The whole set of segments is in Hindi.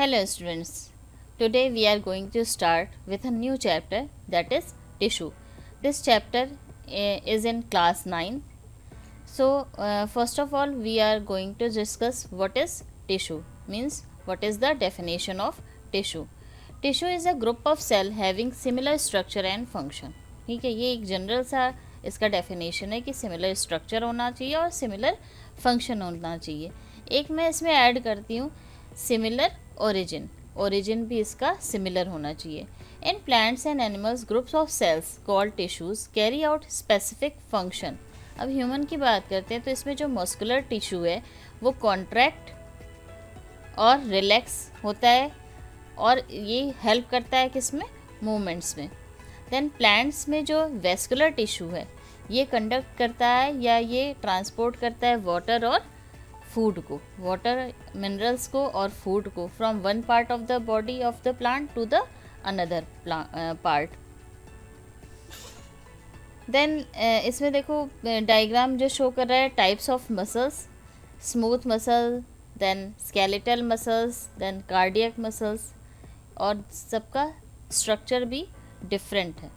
Hello students, today we are going to start with a new chapter, that is tissue. This chapter is in class 9. So first of all we are going to discuss what is tissue, means what is the definition of tissue. Tissue is a group of cell having similar structure and function. ठीक है, ये एक जनरल सा इसका डेफिनेशन है कि सिमिलर स्ट्रक्चर होना चाहिए और सिमिलर फंक्शन होना चाहिए. एक मैं इसमें ऐड करती हूँ सिमिलर ओरिजिन भी इसका सिमिलर होना चाहिए. In plants and animals groups of cells called tissues carry out specific function. अब ह्यूमन की बात करते हैं तो इसमें जो मस्कुलर टिश्यू है वो कॉन्ट्रैक्ट और रिलैक्स होता है और ये हेल्प करता है किसमें, मूवमेंट्स में. देन प्लांट्स में जो वेस्कुलर टिश्यू है ये कंडक्ट करता है या ये ट्रांसपोर्ट करता है वाटर और फूड को, वाटर मिनरल्स को और फूड को from one part of the body of the plant to the another part. Then इसमें देखो डायग्राम जो शो कर रहा है types of muscles, smooth muscle, then skeletal muscles, then cardiac muscles, और सबका स्ट्रक्चर भी डिफरेंट है.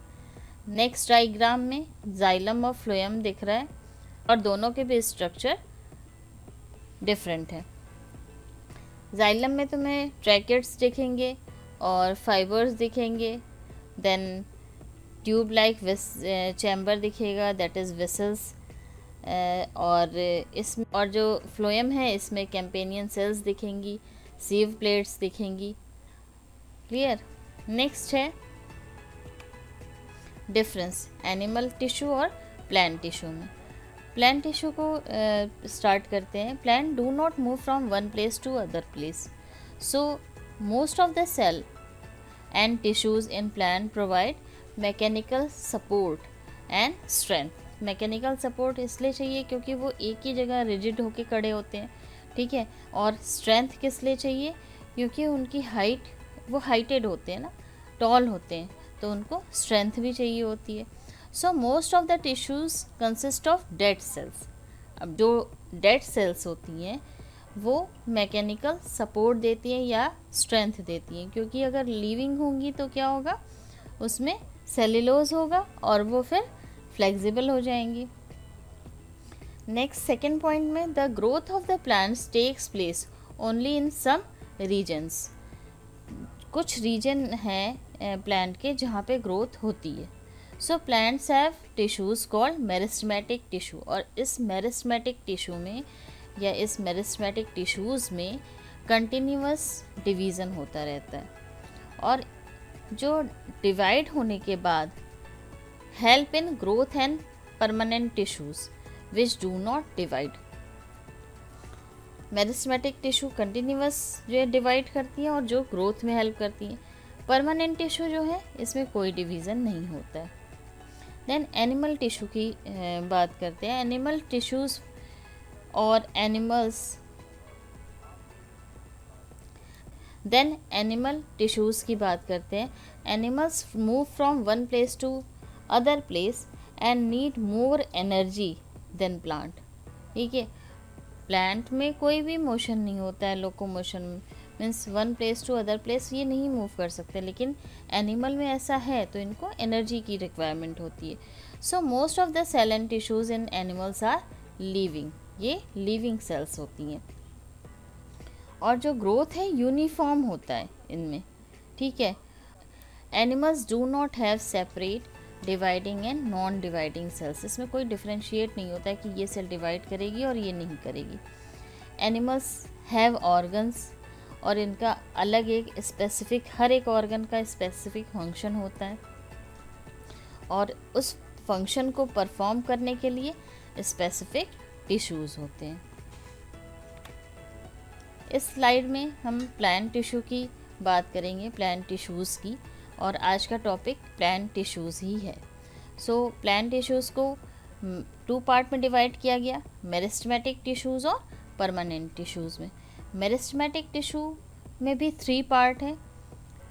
नेक्स्ट डायग्राम में जाइलम और फ्लोएम दिख रहा है और दोनों के भी स्ट्रक्चर डिफरेंट है. जाइलम में तुम्हें ट्रैकेट्स दिखेंगे और फाइबर्स दिखेंगे, देन ट्यूब लाइक चैम्बर दिखेगा, दैट इज़ वेसल्स, और जो फ्लोएम है इसमें कैम्पेनियन सेल्स दिखेंगी, सीव प्लेट्स दिखेंगी. क्लियर. नेक्स्ट है डिफरेंस एनिमल टिश्यू और प्लांट टिश्यू में. प्लांट टिश्यू को स्टार्ट करते हैं. Plant do not move from one place to other place, so most of the cell and tissues in plant provide mechanical support and strength. Mechanical support इसलिए चाहिए क्योंकि वो एक ही जगह रिजिड होके खड़े होते हैं, ठीक है. और स्ट्रेंथ किस लिए चाहिए, क्योंकि उनकी हाइट, वो हाइटेड होते हैं ना, टॉल होते हैं, तो उनको स्ट्रेंथ भी चाहिए होती है. So most of the tissues consist of dead cells. अब जो डेड सेल्स होती हैं वो मैकेनिकल सपोर्ट देती हैं या स्ट्रेंथ देती हैं, क्योंकि अगर लिविंग होंगी तो क्या होगा, उसमें सेल्यूलोज होगा और वो फिर फ्लेक्सिबल हो जाएंगी. नेक्स्ट सेकेंड पॉइंट में the growth of the plants takes place only in some regions. कुछ रीजन हैं प्लांट के जहाँ पे ग्रोथ होती है. So plants have tissues called meristematic tissue, और इस मेरिस्टेमेटिक टिश्यू में या इस मेरिस्टेमेटिक टिश्यूज़ में कंटिन्यूअस डिवीज़न होता रहता है, और जो डिवाइड होने के बाद help in growth and permanent tissues which do not divide. Meristematic tissue continuous जो है डिवाइड करती हैं और जो ग्रोथ में हेल्प करती हैं. परमानेंट टिश्यू जो है इसमें कोई डिवीज़न नहीं होता है. देन एनिमल टिश्यू की बात करते हैं. एनिमल टिश्यूज़ और एनिमल टिश्यूज़ की बात करते हैं. Animals move from one place to other place and need more energy than plant. ठीक है, प्लांट में कोई भी मोशन नहीं होता है, locomotion means one place to other place ये नहीं मूव कर सकते, लेकिन एनिमल में ऐसा है तो इनको एनर्जी की रिक्वायरमेंट होती है. So most of the cell and tissues in animals are living. ये लिविंग सेल्स होती हैं, और जो ग्रोथ है यूनिफॉर्म होता है इनमें, ठीक है. Animals do not have separate dividing and non dividing cells. इसमें कोई डिफ्रेंशिएट नहीं होता है कि ये सेल डिवाइड करेगी और ये नहीं करेगी. एनिमल्स हैव ऑर्गन्स, और इनका अलग एक स्पेसिफिक, हर एक ऑर्गन का स्पेसिफिक फंक्शन होता है, और उस फंक्शन को परफॉर्म करने के लिए स्पेसिफिक टिश्यूज़ होते हैं. इस स्लाइड में हम प्लांट टिश्यू की बात करेंगे, प्लांट टिश्यूज़ की, और आज का टॉपिक प्लांट टिश्यूज़ ही है. सो प्लांट टिश्यूज़ को 2 पार्ट में डिवाइड किया गया, मेरिस्टेमेटिक टिश्यूज़ और परमानेंट टिश्यूज़ में. मेरिस्टेमेटिक टिश्यू में भी 3 पार्ट हैं,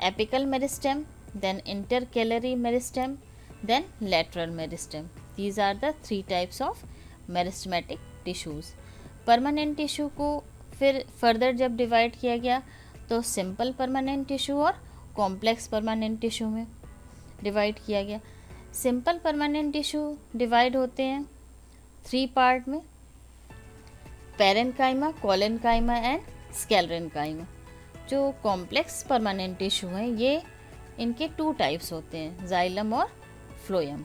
apical meristem, then intercalary meristem, then lateral meristem. These are the 3 types of meristematic tissues. Permanent tissue को फिर फर्दर जब डिवाइड किया गया तो सिंपल परमानेंट टिश्यू और कॉम्प्लेक्स परमानेंट टिश्यू में डिवाइड किया गया। सिंपल परमानेंट टिश्यू डिवाइड होते हैं 3 पार्ट में, पेरेन्काइमा, कोलेनकाइमा एंड स्क्लेरेन्काइमा। जो कॉम्प्लेक्स परमानेंट टिश्यू हैं ये इनके 2 टाइप्स होते हैं, जाइलम और फ्लोएम।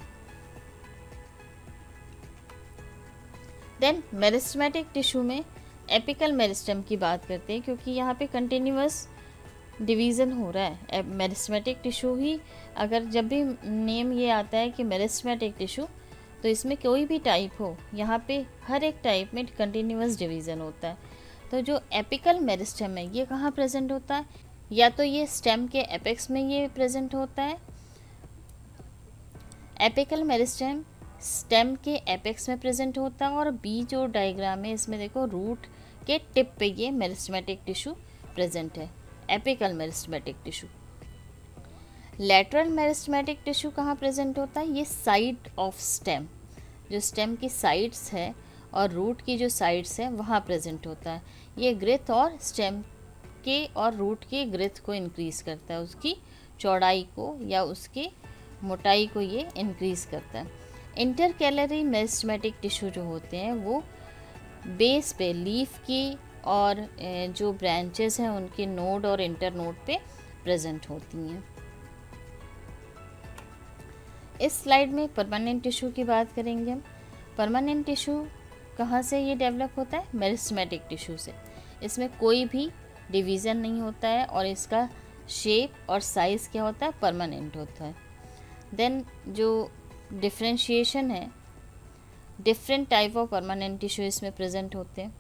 देन मेरिस्टेमेटिक टिश्यू में एपिकल मेरिस्टेम की बात करते हैं, क्योंकि यहाँ पे कंटिन्यूअस डिवीज़न हो रहा है। मेरिस्टेमेटिक टिश्यू ही, अगर जब भी नेम ये आता है कि मेरिस्टेमेटिक टिश्यू, तो इसमें कोई भी टाइप हो, यहाँ पे हर एक टाइप में कंटिन्यूअस डिवीज़न होता है। तो जो एपिकल मेरिस्टेम है ये कहाँ प्रेजेंट होता है, या तो ये स्टेम के एपेक्स में ये प्रेजेंट होता है, एपिकल मेरिस्टेम स्टेम के एपेक्स में प्रेजेंट होता है, और बी जो डायग्राम है इसमें देखो रूट के टिप पे ये मेरिस्टेमेटिक टिश्यू प्रेजेंट है, apical meristematic tissue. Lateral meristematic tissue कहाँ प्रेजेंट होता है, ये साइड ऑफ स्टेम, जो स्टेम की साइड्स है और रूट की जो साइड्स है वहाँ प्रेजेंट होता है। ये ग्रिथ और स्टेम के और रूट के ग्रिथ को इंक्रीज़ करता है, उसकी चौड़ाई को या उसकी मोटाई को ये इंक्रीज़ करता है। इंटरकैलरी मेरिस्टेमेटिक टिश्यू जो होते हैं वो बेस पे लीफ की और जो ब्रांचेस हैं उनके नोड और इंटर नोड पे प्रेजेंट होती हैं। इस स्लाइड में परमानेंट टिश्यू की बात करेंगे हम। परमानेंट टिश्यू कहाँ से ये डेवलप होता है, मेरिस्टेमेटिक टिश्यू से। इसमें कोई भी डिवीज़न नहीं होता है और इसका शेप और साइज़ क्या होता है, परमानेंट होता है। देन जो डिफ्रेंशिएशन है, different type of permanent tissue इसमें प्रेजेंट होते हैं।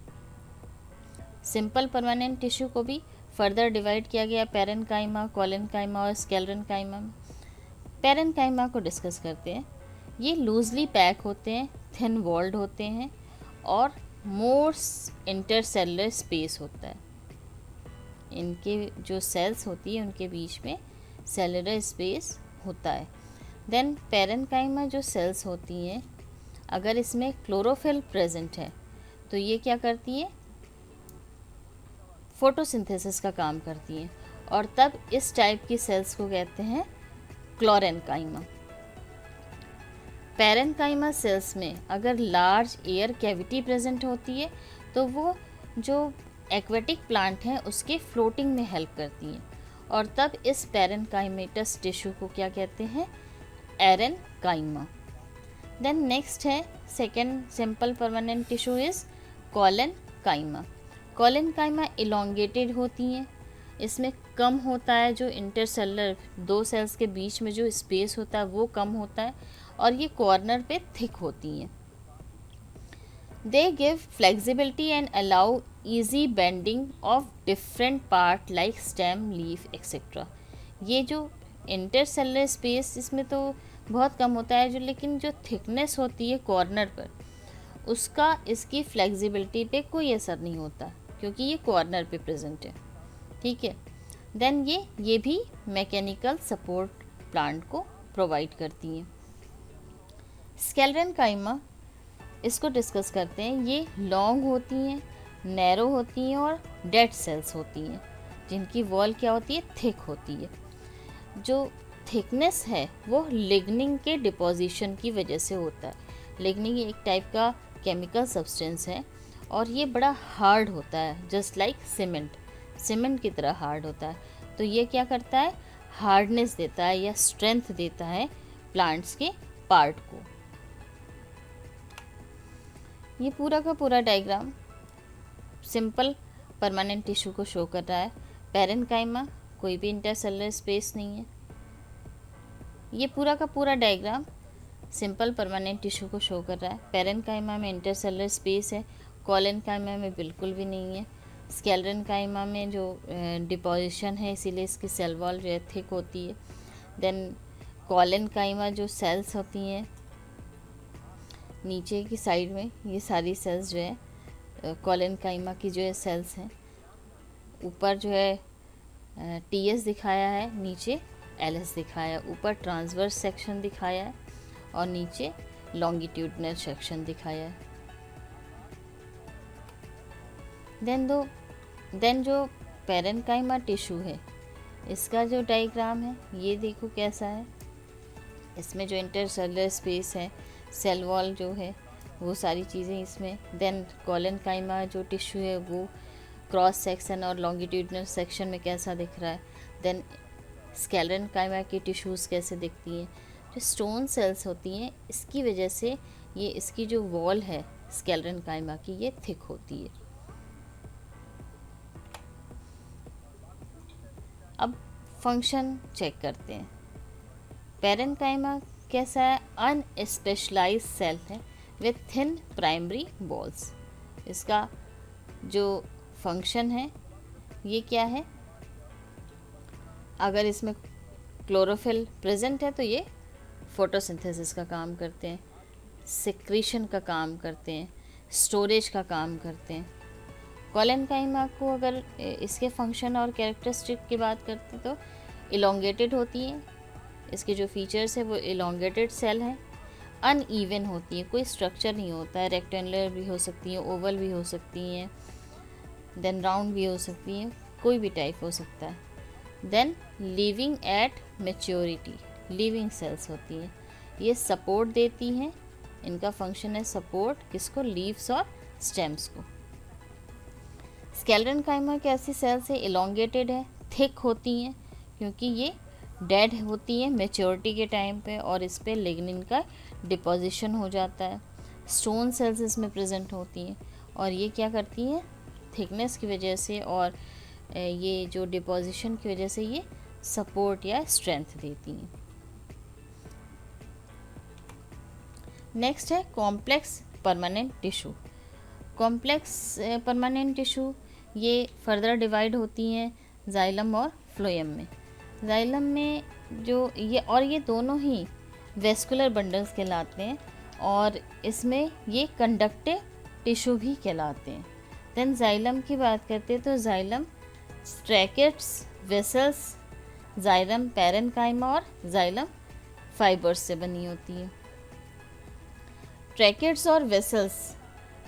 सिंपल परमानेंट टिश्यू को भी फर्दर डिवाइड किया गया पेरेन्काइमा, कोलेनकाइमा और स्क्लेरेन्काइमा में। पेरेन्काइमा को डिस्कस करते हैं। ये लूजली पैक होते हैं, थिन वॉल्ड होते हैं और मोर इंटरसेलुलर स्पेस होता है। इनके जो सेल्स होती है उनके बीच में सेलुलर स्पेस होता है। देन पेरेन्काइमा जो सेल्स होती हैं, अगर इसमें क्लोरोफिल प्रेजेंट है तो ये क्या करती है, फोटोसिंथेसिस का काम करती हैं, और तब इस टाइप की सेल्स को कहते हैं क्लोरेन्काइमा। पेरेन्काइमा सेल्स में अगर लार्ज एयर कैविटी प्रेजेंट होती है तो वो जो एक्वेटिक प्लांट हैं उसके फ्लोटिंग में हेल्प करती हैं, और तब इस पेरेन्काइमेटस टिश्यू को क्या कहते हैं, एरेन्काइमा। देन नेक्स्ट है second simple permanent tissue is collenchyma. Collenchyma elongated होती हैं, इसमें कम होता है जो इंटरसेलुलर 2 सेल्स के बीच में जो स्पेस होता है वो कम होता है, और ये कॉर्नर पे थिक होती हैं। They give flexibility and allow easy bending of different part like stem, leaf etcetera. ये जो इंटरसेलुलर स्पेस इसमें तो बहुत कम होता है, जो लेकिन जो थिकनेस होती है कॉर्नर पर उसका इसकी फ्लेक्सिबिलिटी पे कोई असर नहीं होता, क्योंकि ये कॉर्नर पे प्रेजेंट है। ठीक है। देन ये भी मैकेनिकल सपोर्ट प्लांट को प्रोवाइड करती हैं। स्क्लेरेन्काइमा, इसको डिस्कस करते हैं। ये लॉन्ग होती हैं, नैरो होती हैं और डेड सेल्स होती हैं, जिनकी वॉल क्या होती है, थिक होती है। जो थिकनेस है वो लिग्निन के डिपोजिशन की वजह से होता है। लिग्निन एक टाइप का केमिकल सब्सटेंस है और ये बड़ा हार्ड होता है, जस्ट लाइक सीमेंट की तरह हार्ड होता है। तो ये क्या करता है, हार्डनेस देता है या स्ट्रेंथ देता है प्लांट्स के पार्ट को। ये पूरा का पूरा डायग्राम सिंपल परमानेंट टिश्यू को शो कर रहा है। पेरेन्काइमा, कोई भी इंटरसेलुलर स्पेस नहीं है। ये पूरा का पूरा डायग्राम सिंपल परमानेंट टिश्यू को शो कर रहा है। पेरेन्काइमा में इंटरसेलुलर स्पेस है, कोलेनकाइमा में बिल्कुल भी नहीं है। स्क्लेरेन्काइमा में जो डिपोजिशन है इसीलिए इसकी सेल वॉल जो है थिक होती है। देन कोलेनकाइमा जो सेल्स होती हैं नीचे की साइड में, ये सारी सेल्स जो है कोलेनकाइमा की जो है सेल्स हैं। ऊपर जो है TS दिखाया है, नीचे LS दिखाया है। ऊपर ट्रांसवर्स सेक्शन दिखाया है और नीचे लॉन्गिट्यूडनल सेक्शन दिखाया है। देन जो पैरेन्काइमा टिश्यू है, इसका जो डायग्राम है ये देखो कैसा है। इसमें जो इंटरसेलुलर स्पेस है, सेल वॉल जो है, वो सारी चीज़ें इसमें। देन कोलेनकाइमा जो टिश्यू है वो क्रॉस सेक्शन और लॉन्गिट्यूडनल सेक्शन में कैसा दिख रहा है। देन स्क्लेरेनकाइमा की टिश्यूज़ कैसे दिखती हैं। जो स्टोन सेल्स होती हैं इसकी वजह से ये इसकी जो वॉल है स्क्लेरेनकाइमा की ये थिक होती है। अब फंक्शन चेक करते हैं। पैरेन्काइमा कैसा है, अनस्पेशलाइज्ड सेल है विथ थिन प्राइमरी वॉल्स। इसका जो फंक्शन है ये क्या है, अगर इसमें क्लोरोफिल प्रेजेंट है तो ये फोटोसिंथेसिस का काम करते हैं, सिक्रीशन का काम करते हैं, स्टोरेज का काम करते हैं। कोलेनकाइमा को अगर इसके फंक्शन और कैरेक्टरिस्टिक की बात करते तो इलोंगेटेड होती हैं, इसके जो फीचर्स है वो इलोंगेटेड सेल है, अनइवन होती है, कोई स्ट्रक्चर नहीं होता है, रेक्टेंगुलर भी हो सकती हैं, ओवल भी हो सकती हैं, देन राउंड भी हो सकती हैं, कोई भी टाइप हो सकता है। Then living at maturity, living cells होती हैं, ये सपोर्ट देती हैं, इनका फंक्शन है सपोर्ट किसको, लीव्स और स्टेम्स को। स्क्लेरेनकाइमा की ऐसी सेल्स है, इलोंगेटेड है, थिक होती हैं क्योंकि ये डेड होती है मैच्योरिटी के टाइम पे और इस पे लिग्निन का डिपोजिशन हो जाता है। स्टोन सेल्स इसमें प्रेजेंट होती हैं और ये क्या करती हैं, थिकनेस की वजह से और ये जो डिपोजिशन की वजह से ये सपोर्ट या स्ट्रेंथ देती हैं। नेक्स्ट है complex permanent tissue. Complex permanent tissue ये फर्दर डिवाइड होती हैं जाइलम और फ्लोएम में। जाइलम में जो ये दोनों ही वेस्कुलर बंडल्स कहलाते हैं और इसमें ये कंडक्टिव टिश्यू भी कहलाते हैं। देन जाइलम की बात करते हैं तो xylem tracheids, vessels, xylem parenchyma और जाइलम फाइबर्स से बनी होती है। ट्रैकेट्स और वेसल्स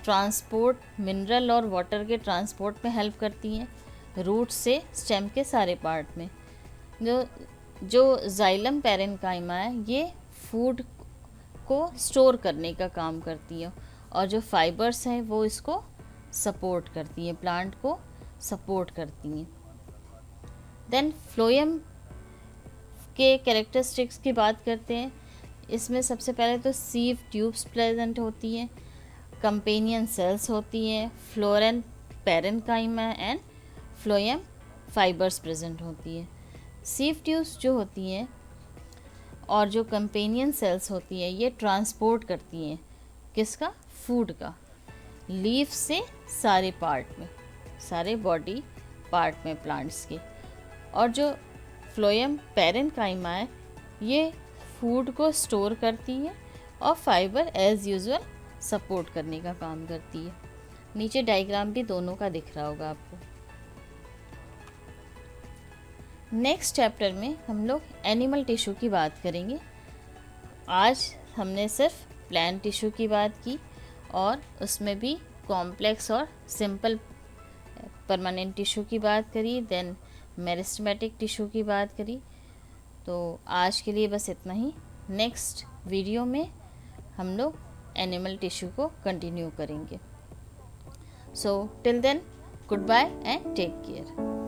ट्रांसपोर्ट, मिनरल और वाटर के ट्रांसपोर्ट में हेल्प करती हैं, रूट से स्टेम के सारे पार्ट में। जो जाइलम पैरेन्काइमा है ये फूड को स्टोर करने का काम करती है और जो फाइबर्स हैं वो इसको सपोर्ट करती हैं, प्लांट को सपोर्ट करती हैं। देन फ्लोएम के कैरेक्टरिस्टिक्स की बात करते हैं। इसमें सबसे पहले तो सीव ट्यूब्स प्रेजेंट होती हैं, कंपेनियन सेल्स होती हैं, phloem parenchyma and phloem fibres present होती है। सीव ट्यूब्स जो होती हैं और जो कंपेनियन सेल्स होती हैं ये ट्रांसपोर्ट करती हैं किसका, फूड का, लीफ से सारे पार्ट में, सारे बॉडी पार्ट में प्लांट्स के। और जो फ्लोएम पैरेन्काइमा है ये फूड को स्टोर करती है और फाइबर एज यूजुअल सपोर्ट करने का काम करती है। नीचे डायग्राम भी दोनों का दिख रहा होगा आपको। नेक्स्ट चैप्टर में हम लोग एनिमल टिश्यू की बात करेंगे। आज हमने सिर्फ प्लांट टिश्यू की बात की और उसमें भी कॉम्प्लेक्स और सिंपल परमानेंट टिश्यू की बात करी, देन मेरिस्टेमेटिक टिश्यू की बात करी। तो आज के लिए बस इतना ही। नेक्स्ट वीडियो में हम लोग एनिमल टिश्यू को कंटिन्यू करेंगे। So till then good bye and take care.